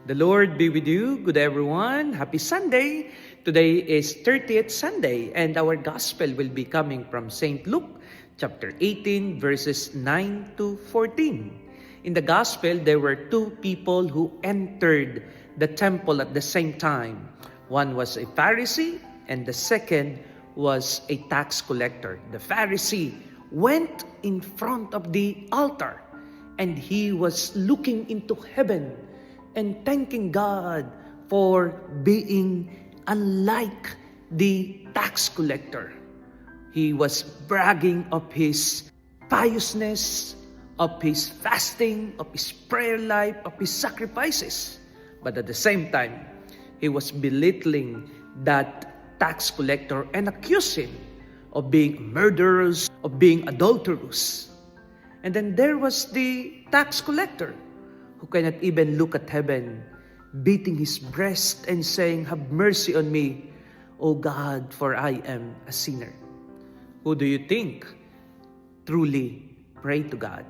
The Lord be with you. Good everyone. Happy Sunday. Today is 30th Sunday and our gospel will be coming from St. Luke chapter 18 verses 9 to 14. In the gospel, there were two people who entered the temple at the same time. One was a Pharisee and the second was a tax collector. The Pharisee went in front of the altar and he was looking into heaven and thanking God for being unlike the tax collector. He was bragging of his piousness, of his fasting, of his prayer life, of his sacrifices. But at the same time, he was belittling that tax collector and accused him of being murderers, of being adulterous. And then there was the tax collector who cannot even look at heaven, beating his breast and saying, "Have mercy on me, O God, for I am a sinner." Who do you think truly pray to God?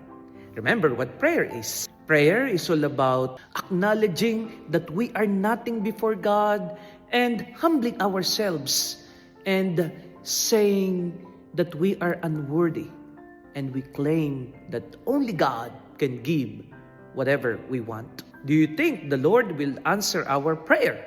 Remember what prayer is. Prayer is all about acknowledging that we are nothing before God and humbling ourselves and saying that we are unworthy. And we claim that only God can give whatever we want. Do you think the Lord will answer our prayer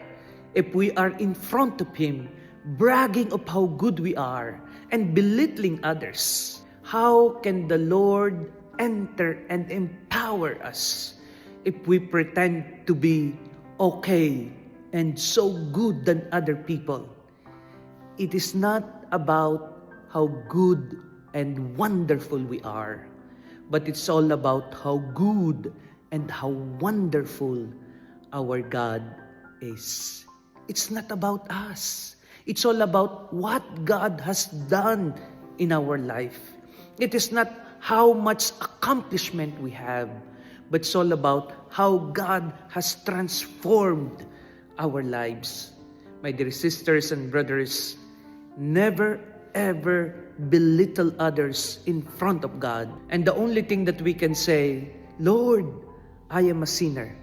if we are in front of Him, bragging of how good we are and belittling others? How can the Lord enter and empower us if we pretend to be okay and so good than other people? It is not about how good and wonderful we are, but it's all about how good and how wonderful our God is. It's not about us. It's all about what God has done in our life. It is not how much accomplishment we have, but it's all about how God has transformed our lives. My dear sisters and brothers, never ever belittle others in front of God. And the only thing that we can say, "Lord, I am a sinner.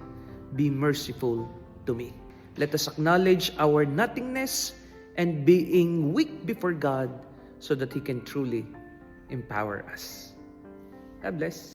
Be merciful to me." Let us acknowledge our nothingness and being weak before God so that He can truly empower us. God bless.